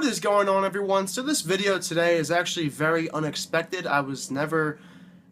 is going on, everyone? So this video today is actually very unexpected. I was never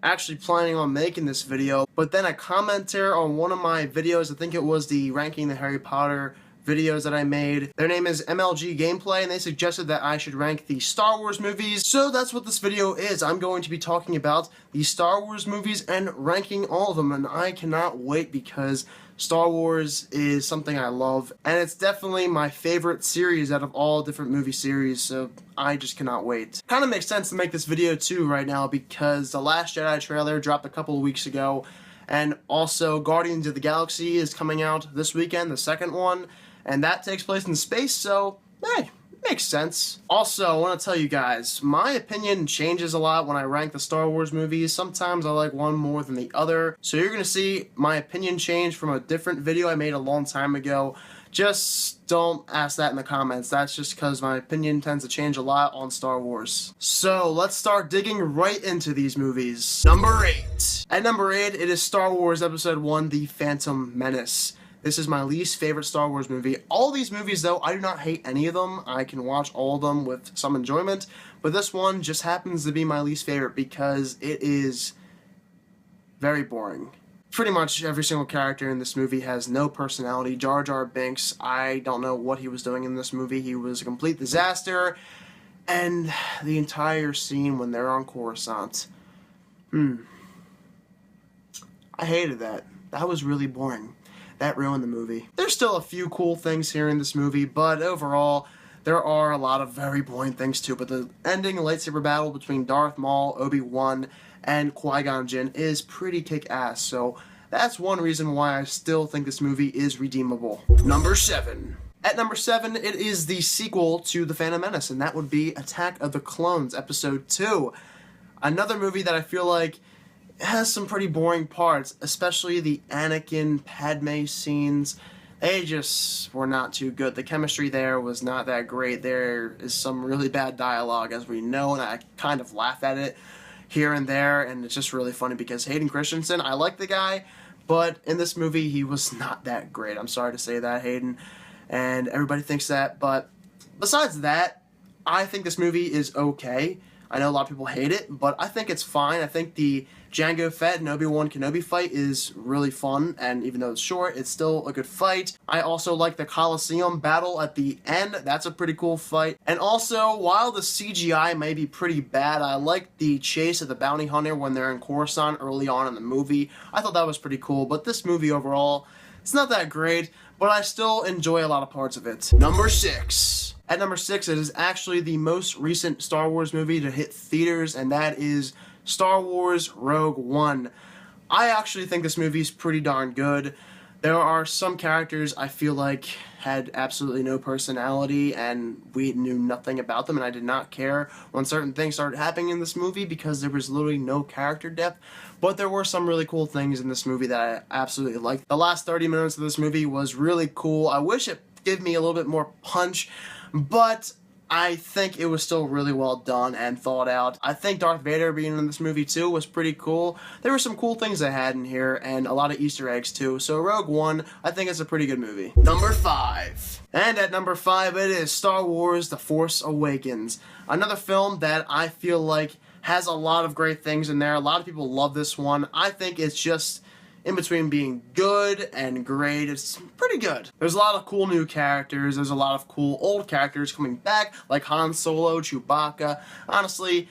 actually planning on making this video, but then a commenter on one of my videos, I think it was the ranking the Harry Potter videos that I made, their name is MLG Gameplay, and they suggested that I should rank the Star Wars movies. So that's what this video is. I'm going to be talking about the Star Wars movies and ranking all of them, and I cannot wait because Star Wars is something I love, and it's definitely my favorite series out of all different movie series, so I just cannot wait. Kind of makes sense to make this video too right now because The Last Jedi trailer dropped a couple of weeks ago, and also Guardians of the Galaxy is coming out this weekend, the second one, and that takes place in space, so hey, makes sense. Also, I want to tell you guys, my opinion changes a lot when I rank the Star Wars movies. Sometimes I like one more than the other. So you're going to see my opinion change from a different video I made a long time ago. Just don't ask that in the comments. That's just because my opinion tends to change a lot on Star Wars. So let's start digging right into these movies. Number 8. At number 8, it is Star Wars Episode 1, The Phantom Menace. This is my least favorite Star Wars movie. All these movies, though, I do not hate any of them. I can watch all of them with some enjoyment. But this one just happens to be my least favorite because it is very boring. Pretty much every single character in this movie has no personality. Jar Jar Binks, I don't know what he was doing in this movie. He was a complete disaster. And the entire scene when they're on Coruscant. I hated that. That was really boring. That ruined the movie. There's still a few cool things here in this movie, but overall, there are a lot of very boring things too. But the ending lightsaber battle between Darth Maul, Obi-Wan, and Qui-Gon Jinn is pretty kick-ass, so that's one reason why I still think this movie is redeemable. Number 7. At number 7, it is the sequel to The Phantom Menace, and that would be Attack of the Clones, Episode 2. Another movie that I feel like it has some pretty boring parts, especially the Anakin Padme scenes. They just were not too good. The chemistry there was not that great. There is some really bad dialogue, as we know, and I kind of laugh at it here and there, and it's just really funny because Hayden Christensen, I like the guy, but in this movie he was not that great. I'm sorry to say that, Hayden, and everybody thinks that, but besides that, I think this movie is okay. I know a lot of people hate it, but I think it's fine. I think the Jango Fett and Obi-Wan Kenobi fight is really fun, and even though it's short, it's still a good fight. I also like the Coliseum battle at the end. That's a pretty cool fight. And also, while the CGI may be pretty bad, I like the chase of the bounty hunter when they're in Coruscant early on in the movie. I thought that was pretty cool, but this movie overall, it's not that great, but I still enjoy a lot of parts of it. Number 6. At number 6, it is actually the most recent Star Wars movie to hit theaters, and that is Star Wars Rogue One. I actually think this movie is pretty darn good. There are some characters I feel like had absolutely no personality, and we knew nothing about them, and I did not care when certain things started happening in this movie because there was literally no character depth. But there were some really cool things in this movie that I absolutely liked. The last 30 minutes of this movie was really cool. I wish it gave me a little bit more punch, but I think it was still really well done and thought out. I think Darth Vader being in this movie too was pretty cool. There were some cool things they had in here and a lot of Easter eggs too. So Rogue One, I think it's a pretty good movie. Number 5. And at number 5, it is Star Wars The Force Awakens. Another film that I feel like has a lot of great things in there. A lot of people love this one. I think it's just in between being good and great. It's pretty good. There's a lot of cool new characters. There's a lot of cool old characters coming back, like Han Solo, Chewbacca. Honestly,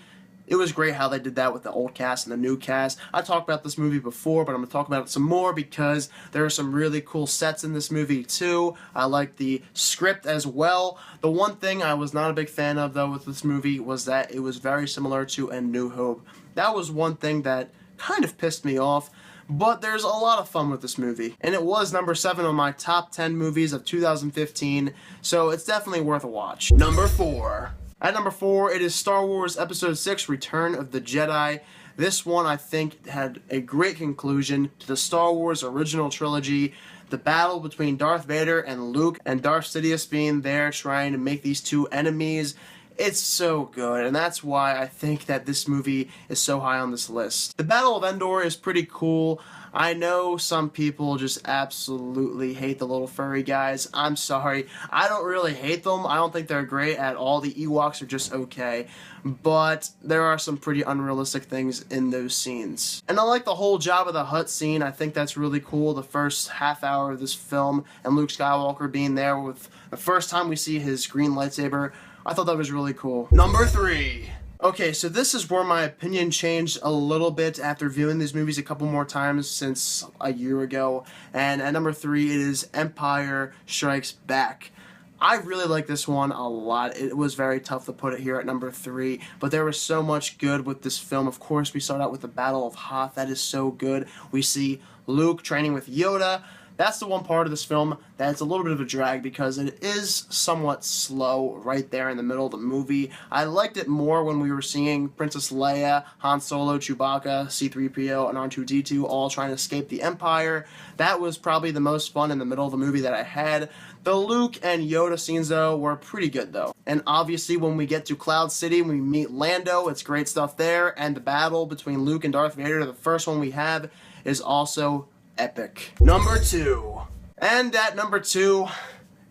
it was great how they did that with the old cast and the new cast. I talked about this movie before, but I'm going to talk about it some more because there are some really cool sets in this movie too. I like the script as well. The one thing I was not a big fan of, though, with this movie was that it was very similar to A New Hope. That was one thing that kind of pissed me off. But there's a lot of fun with this movie, and it was number 7 on my top 10 movies of 2015, so it's definitely worth a watch. Number 4. At number 4, it is Star Wars Episode 6, Return of the Jedi. This one, I think, had a great conclusion to the Star Wars original trilogy. The battle between Darth Vader and Luke, and Darth Sidious being there trying to make these two enemies. It's so good, and that's why I think that this movie is so high on this list. The Battle of Endor is pretty cool. I know some people just absolutely hate the little furry guys. I'm sorry. I don't really hate them. I don't think they're great at all. The Ewoks are just okay. But there are some pretty unrealistic things in those scenes. And I like the whole Jabba the Hutt scene. I think that's really cool. The first half hour of this film and Luke Skywalker being there with the first time we see his green lightsaber. I thought that was really cool. Number 3. Okay, so this is where my opinion changed a little bit after viewing these movies a couple more times since a year ago. And at number 3, it is Empire Strikes Back. I really like this one a lot. It was very tough to put it here at number 3, but there was so much good with this film. Of course, we start out with the Battle of Hoth. That is so good. We see Luke training with Yoda. That's the one part of this film that's a little bit of a drag because it is somewhat slow right there in the middle of the movie. I liked it more when we were seeing Princess Leia, Han Solo, Chewbacca, C-3PO, and R2-D2 all trying to escape the Empire. That was probably the most fun in the middle of the movie that I had. The Luke and Yoda scenes, though, were pretty good, though. And obviously, when we get to Cloud City, we meet Lando. It's great stuff there. And the battle between Luke and Darth Vader, the first one we have, is also epic. Number 2. And at number 2,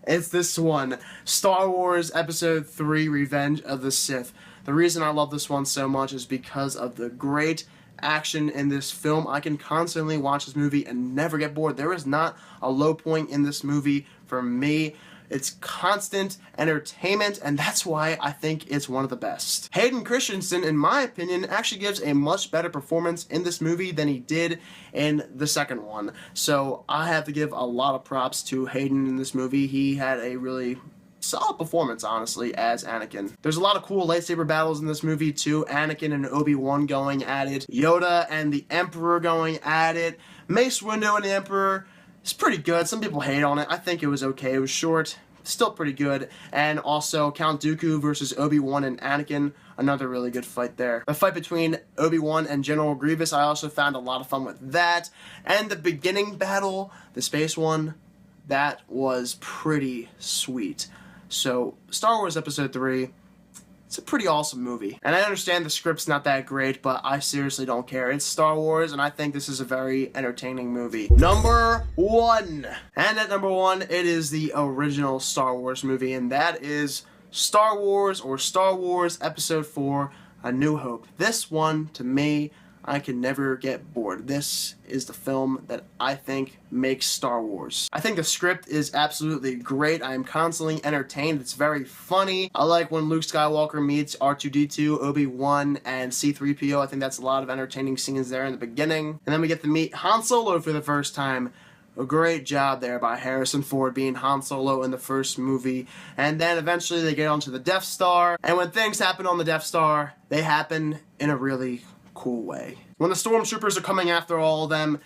it's this one. Star Wars Episode 3, Revenge of the Sith. The reason I love this one so much is because of the great action in this film. I can constantly watch this movie and never get bored. There is not a low point in this movie for me. It's constant entertainment, and that's why I think it's one of the best. Hayden Christensen, in my opinion, actually gives a much better performance in this movie than he did in the second one. So I have to give a lot of props to Hayden in this movie. He had a really solid performance, honestly, as Anakin. There's a lot of cool lightsaber battles in this movie, too. Anakin and Obi-Wan going at it. Yoda and the Emperor going at it. Mace Windu and the Emperor. It's pretty good. Some people hate on it. I think it was okay. It was short. Still pretty good. And also Count Dooku versus Obi-Wan and Anakin. Another really good fight there. The fight between Obi-Wan and General Grievous, I also found a lot of fun with that. And the beginning battle, the space one, that was pretty sweet. So Star Wars Episode 3, it's a pretty awesome movie. And I understand the script's not that great, but I seriously don't care. It's Star Wars, and I think this is a very entertaining movie. Number 1. And at number 1, it is the original Star Wars movie, and that is Star Wars or Star Wars Episode 4, A New Hope. This one, to me, I can never get bored. This is the film that I think makes Star Wars. I think the script is absolutely great. I am constantly entertained. It's very funny. I like when Luke Skywalker meets R2-D2, Obi-Wan, and C-3PO. I think that's a lot of entertaining scenes there in the beginning. And then we get to meet Han Solo for the first time. A great job there by Harrison Ford being Han Solo in the first movie. And then eventually they get onto the Death Star. And when things happen on the Death Star, they happen in a really cool way. When the stormtroopers are coming after all of them,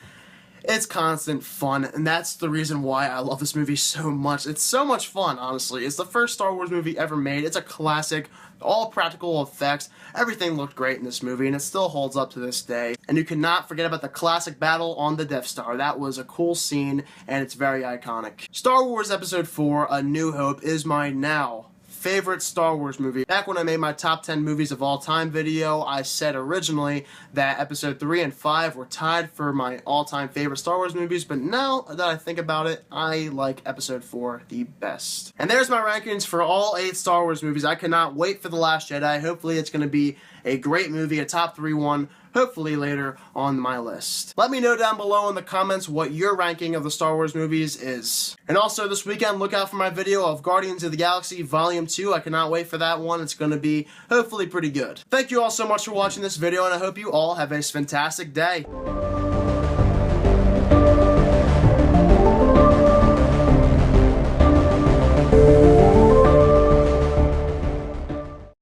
it's constant fun, and that's the reason why I love this movie so much. It's so much fun, honestly. It's the first Star Wars movie ever made. It's a classic, all practical effects. Everything looked great in this movie, and it still holds up to this day. And you cannot forget about the classic battle on the Death Star. That was a cool scene, and it's very iconic. Star Wars Episode 4, A New Hope, is my now favorite Star Wars movie. Back when I made my top 10 movies of all time video, I said originally that Episode 3 and 5 were tied for my all-time favorite Star Wars movies, but now that I think about it, I like Episode 4 the best. And there's my rankings for all 8 Star Wars movies. I cannot wait for The Last Jedi. Hopefully it's going to be a great movie, a top 3 one, hopefully later on my list. Let me know down below in the comments what your ranking of the Star Wars movies is. And also this weekend, look out for my video of Guardians of the Galaxy Volume 2. I cannot wait for that one. It's going to be hopefully pretty good. Thank you all so much for watching this video, and I hope you all have a fantastic day.